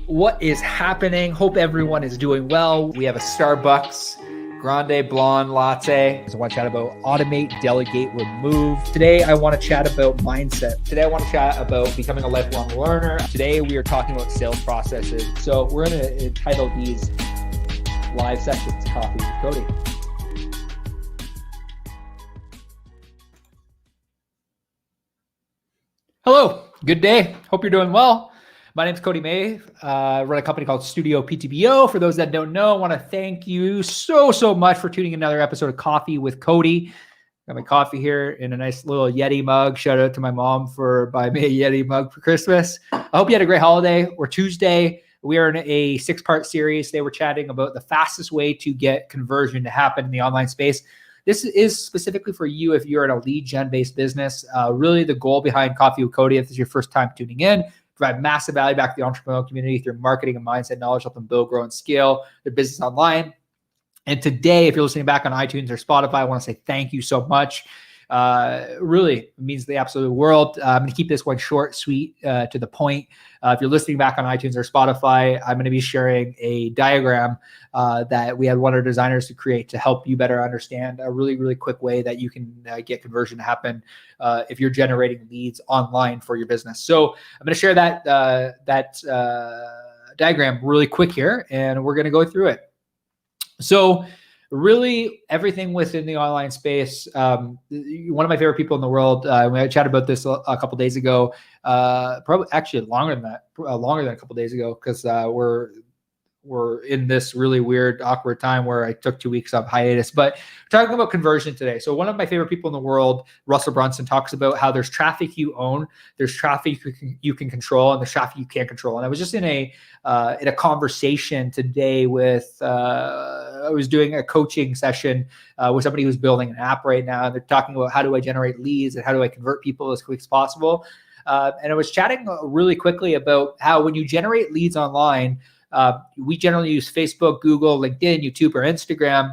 What is happening? Hope everyone is doing well. We have a Starbucks Grande Blonde Latte. I want to chat about automate, delegate, remove. Today, I want to chat about mindset. Today, I want to chat about becoming a lifelong learner. Today, we are talking about sales processes. So we're going to entitle these live sessions, Coffee with Cody. Hello, good day. Hope you're doing well. My name is Cody May. I run a company called Studio PTBO. For those that don't know, I want to thank you so much for tuning in another episode of Coffee with Cody. Got my coffee here in a nice little Yeti mug. Shout out to my mom for buying me a Yeti mug for Christmas. I hope you had a great holiday. We're Tuesday. We are in a 6-part series. Today we're chatting about the fastest way to get conversion to happen in the online space. This is specifically for you if you're in a lead gen based business. Really the goal behind Coffee with Cody, if this is your first time tuning in, provide massive value back to the entrepreneurial community through marketing and mindset knowledge, help them build, grow, and scale their business online. And today, if you're listening back on iTunes or Spotify, I want to say thank you so much. Really means the absolute world. I'm going to keep this one short, sweet, to the point. If you're listening back on iTunes or Spotify, I'm going to be sharing a diagram that we had one of our designers to create to help you better understand a really quick way that you can get conversion to happen if you're generating leads online for your business. So I'm going to share that diagram really quick here, and we're going to go through it. So really everything within the online space. One of my favorite people in the world, we chatted about this a couple of days ago, probably actually longer than a couple of days ago, because we're in this really weird, awkward time where I took 2 weeks of hiatus, but we're talking about conversion today. So one of my favorite people in the world, Russell Brunson, talks about how there's traffic you own, there's traffic you can control, and there's traffic you can't control. And I was just in a conversation today with, I was doing a coaching session with somebody who's building an app right now. And they're talking about how do I generate leads and how do I convert people as quick as possible. And I was chatting really quickly about how when you generate leads online, we generally use Facebook, Google, LinkedIn, YouTube, or Instagram.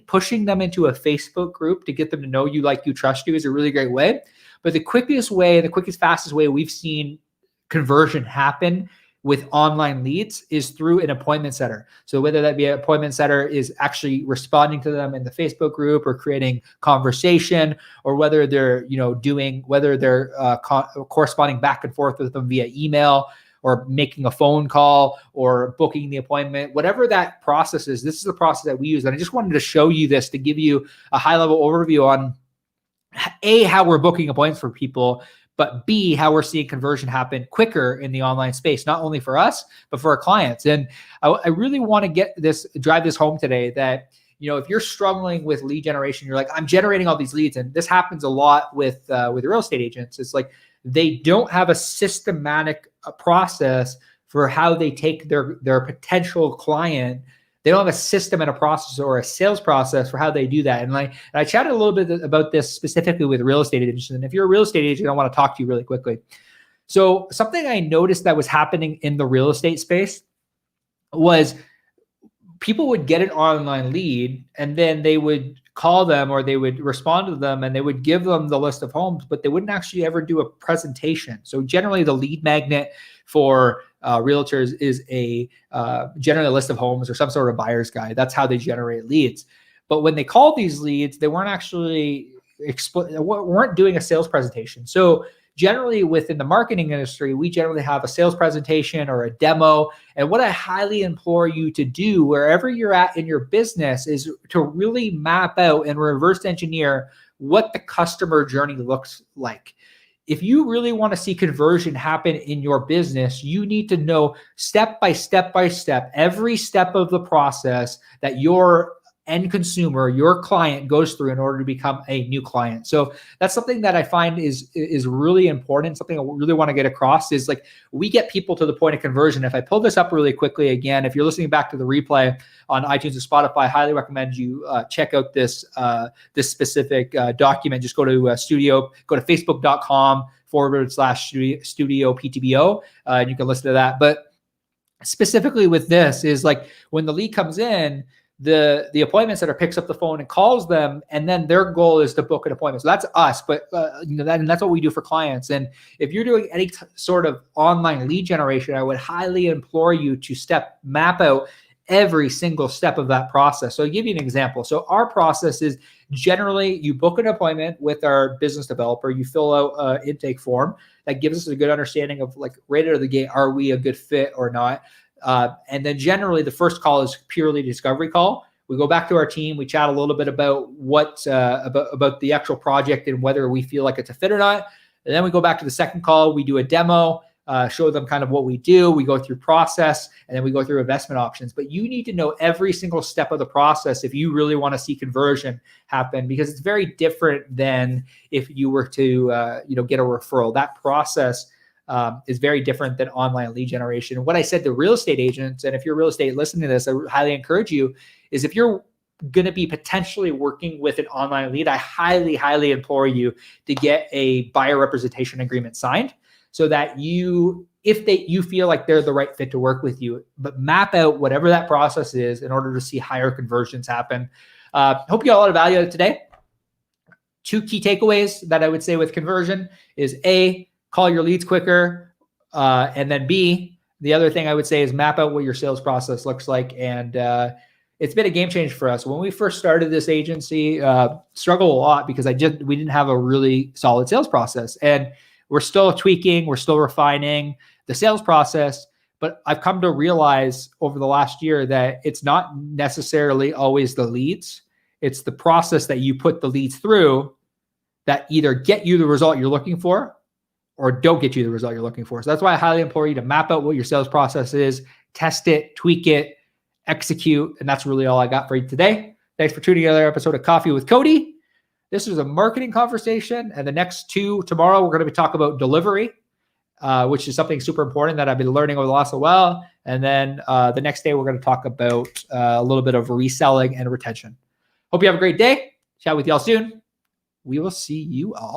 Pushing them into a Facebook group to get them to know you, like you, trust you is a really great way. But the quickest, fastest way we've seen conversion happen with online leads is through an appointment setter. So whether that be an appointment setter is actually responding to them in the Facebook group or creating conversation, or whether they're corresponding back and forth with them via email, or making a phone call, or booking the appointment, whatever that process is, this is the process that we use. And I just wanted to show you this to give you a high-level overview on A, how we're booking appointments for people, but B, how we're seeing conversion happen quicker in the online space, not only for us, but for our clients. And I really want to drive this home today that, if you're struggling with lead generation, you're like, I'm generating all these leads. And this happens a lot with real estate agents. It's like, they don't have a systematic process for how they take their potential client. They don't have a system and a process or a sales process for how they do that. And I chatted a little bit about this specifically with real estate agents. And if you're a real estate agent, I want to talk to you really quickly. So something I noticed that was happening in the real estate space was people would get an online lead, and then they would call them or they would respond to them and they would give them the list of homes, but they wouldn't actually ever do a presentation. So generally the lead magnet for realtors is generally a list of homes or some sort of buyer's guide. That's how they generate leads. But when they called these leads, they weren't actually weren't doing a sales presentation. So generally within the marketing industry, we generally have a sales presentation or a demo. And what I highly implore you to do wherever you're at in your business is to really map out and reverse engineer what the customer journey looks like. If you really want to see conversion happen in your business, you need to know step by step, every step of the process that your end consumer, your client, goes through in order to become a new client. So that's something that I find is really important. Something I really want to get across is like, we get people to the point of conversion. If I pull this up really quickly, again, if you're listening back to the replay on iTunes or Spotify, I highly recommend you check out this specific document. Just go to facebook.com/studio PTBO, and you can listen to that. But specifically with this is like, when the lead comes in, the appointment setter picks up the phone and calls them, and then their goal is to book an appointment. So that's us, but that's what we do for clients. And if you're doing any sort of online lead generation, I would highly implore you to map out every single step of that process. So I'll give you an example. So our process is generally you book an appointment with our business developer, you fill out an intake form that gives us a good understanding of, like, right out of the gate, are we a good fit or not? And then generally the first call is purely discovery call. We go back to our team, we chat a little bit about about the actual project and whether we feel like it's a fit or not. And then we go back to the second call, we do a demo, show them kind of what we do, we go through process, and then we go through investment options. But you need to know every single step of the process if you really want to see conversion happen, because it's very different than if you were to get a referral. That process is very different than online lead generation. And what I said to real estate agents, and if you're real estate listening to this, I highly encourage you, is if you're going to be potentially working with an online lead, I highly, highly implore you to get a buyer representation agreement signed, so that you feel like they're the right fit to work with you. But map out whatever that process is in order to see higher conversions happen. Hope you got a lot of value out of today. 2 key takeaways that I would say with conversion is A, call your leads quicker, and then B, the other thing I would say is map out what your sales process looks like. And it's been a game changer for us. When we first started this agency, struggled a lot because we didn't have a really solid sales process. And we're still tweaking, we're still refining the sales process, but I've come to realize over the last year that it's not necessarily always the leads. It's the process that you put the leads through that either get you the result you're looking for or don't get you the result you're looking for. So that's why I highly implore you to map out what your sales process is, test it, tweak it, execute. And that's really all I got for you today. Thanks for tuning in to another episode of Coffee with Cody. This is a marketing conversation, and the next 2 tomorrow, we're going to be talking about delivery, which is something super important that I've been learning over the last while. And then the next day, we're going to talk about a little bit of reselling and retention. Hope you have a great day. Chat with y'all soon. We will see you all